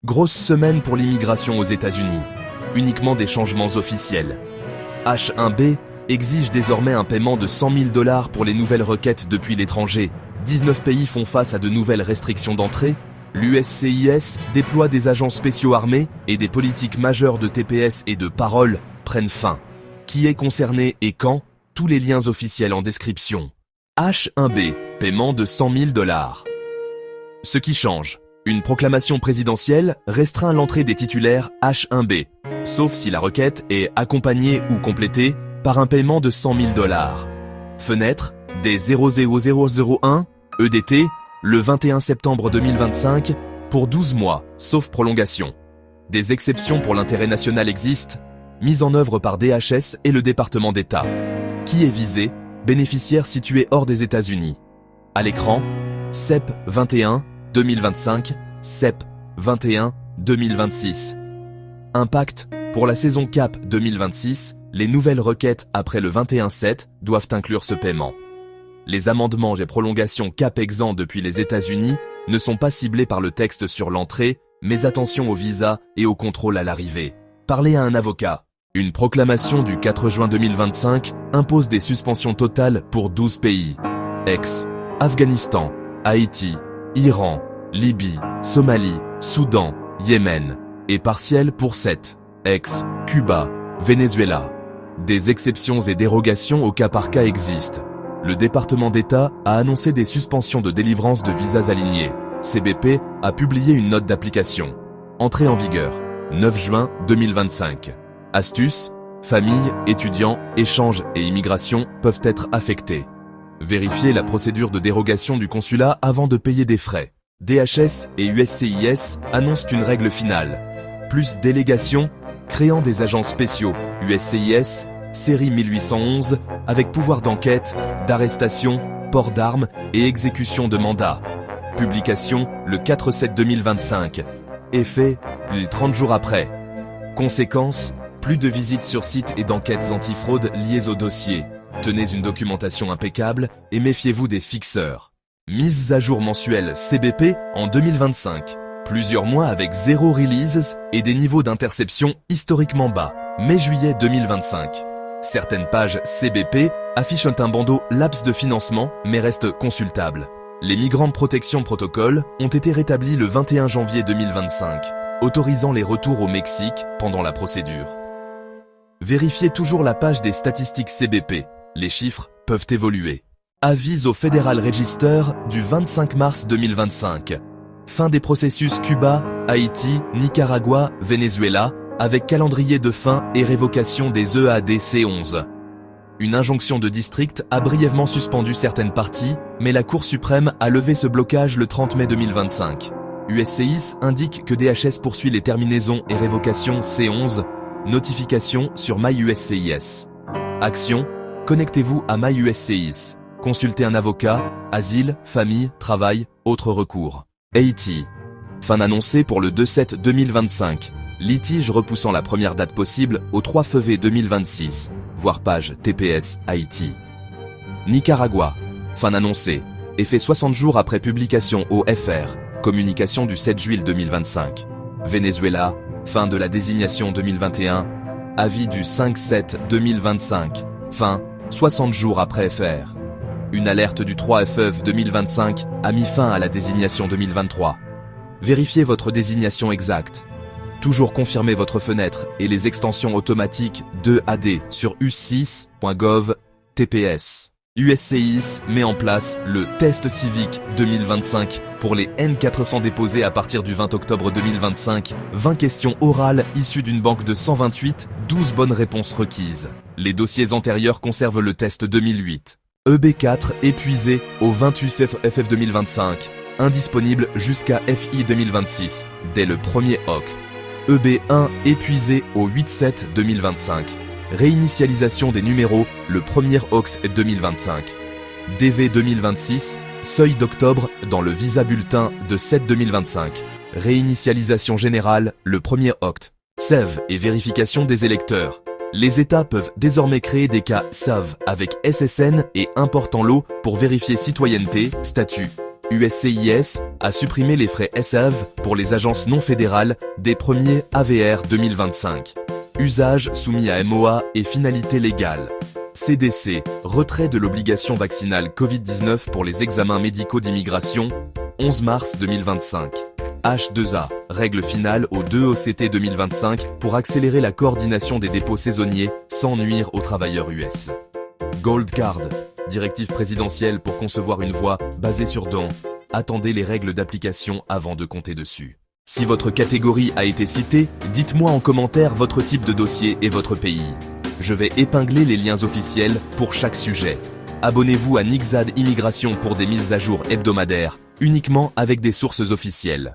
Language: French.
Grosse semaine pour l'immigration aux États-Unis. Uniquement des changements officiels. H1B exige désormais un paiement de 100 000 $ pour les nouvelles requêtes depuis l'étranger. 19 pays font face à de nouvelles restrictions d'entrée. L'USCIS déploie des agents spéciaux armés et des politiques majeures de TPS et de parole prennent fin. Qui est concerné et quand? Tous les liens officiels en description. H1B, paiement de 100 000 $. Ce qui change. Une proclamation présidentielle restreint l'entrée des titulaires H1B, sauf si la requête est accompagnée ou complétée par un paiement de 100 000 $. Fenêtre des 00001 EDT le 21 septembre 2025 pour 12 mois, sauf prolongation. Des exceptions pour l'intérêt national existent, mises en œuvre par DHS et le département d'État. Qui est visé? Bénéficiaires situés hors des États-Unis. À l'écran, CEP 21 2025, CEP 21 2026. Impact: pour la saison CAP 2026, les nouvelles requêtes après le 21/7 doivent inclure ce paiement. Les amendements et prolongations CAP exempts depuis les États-Unis ne sont pas ciblés par le texte sur l'entrée, mais attention au visa et au contrôle à l'arrivée. Parlez à un avocat. Une proclamation du 4 juin 2025 impose des suspensions totales pour 12 pays. Afghanistan, Haïti, Iran, Libye, Somalie, Soudan, Yémen, et partielle pour 7. Cuba, Venezuela. Des exceptions et dérogations au cas par cas existent. Le département d'État a annoncé des suspensions de délivrance de visas alignés. CBP a publié une note d'application. Entrée en vigueur, 9 juin 2025. Astuces, familles, étudiants, échanges et immigration peuvent être affectés. Vérifiez la procédure de dérogation du consulat avant de payer des frais. DHS et USCIS annoncent une règle finale. Plus délégation, créant des agents spéciaux. USCIS, série 1811, avec pouvoir d'enquête, d'arrestation, port d'armes et exécution de mandat. Publication le 4/7/2025. Effet, les 30 jours après. Conséquence, plus de visites sur site et d'enquêtes antifraude liées au dossier. Tenez une documentation impeccable et méfiez-vous des fixeurs. Mise à jour mensuelle CBP en 2025. Plusieurs mois avec 0 releases et des niveaux d'interception historiquement bas. Mai-juillet 2025. Certaines pages CBP affichent un bandeau laps de financement mais restent consultables. Les migrants de protection protocole ont été rétablis le 21 janvier 2025, autorisant les retours au Mexique pendant la procédure. Vérifiez toujours la page des statistiques CBP. Les chiffres peuvent évoluer. Avis au Federal Register du 25 mars 2025. Fin des processus Cuba, Haïti, Nicaragua, Venezuela, avec calendrier de fin et révocation des EAD-C11. Une injonction de district a brièvement suspendu certaines parties, mais la Cour suprême a levé ce blocage le 30 mai 2025. USCIS indique que DHS poursuit les terminaisons et révocations C11. Notification sur MyUSCIS. Action: connectez-vous à MyUSCIS. Consultez un avocat, asile, famille, travail, autres recours. Haïti. Fin annoncée pour le 2/7/2025. Litige repoussant la première date possible au 3 février 2026. Voir page TPS Haïti. Nicaragua. Fin annoncée. Effet 60 jours après publication au FR. Communication du 7 juillet 2025. Venezuela. Fin de la désignation 2021. Avis du 5/7/2025. Fin 60 jours après FR. Une alerte du 3 FEV 2025 a mis fin à la désignation 2023. Vérifiez votre désignation exacte. Toujours confirmez votre fenêtre et les extensions automatiques 2AD sur us6.gov TPS. USCIS met en place le test civique 2025 pour les N400 déposés à partir du 20 octobre 2025. 20 questions orales issues d'une banque de 128, 12 bonnes réponses requises. Les dossiers antérieurs conservent le test 2008. EB4 épuisé au 28 FF 2025. Indisponible jusqu'à FI 2026, dès le 1er OC. EB1 épuisé au 8/7 2025. Réinitialisation des numéros le 1er OX 2025. DV 2026, seuil d'octobre dans le visa bulletin de 7 2025. Réinitialisation générale le 1er oct. SEV et vérification des électeurs. Les États peuvent désormais créer des cas SAV avec SSN et important lot pour vérifier citoyenneté, statut. USCIS a supprimé les frais SAV pour les agences non fédérales des 1er AVR 2025. Usage soumis à MOA et finalité légale. CDC, retrait de l'obligation vaccinale Covid-19 pour les examens médicaux d'immigration, 11 mars 2025. H2A, règle finale au 2 OCT 2025 pour accélérer la coordination des dépôts saisonniers sans nuire aux travailleurs US. Gold Card, directive présidentielle pour concevoir une voie basée sur dons. Attendez les règles d'application avant de compter dessus. Si votre catégorie a été citée, dites-moi en commentaire votre type de dossier et votre pays. Je vais épingler les liens officiels pour chaque sujet. Abonnez-vous à Nixad Immigration pour des mises à jour hebdomadaires, uniquement avec des sources officielles.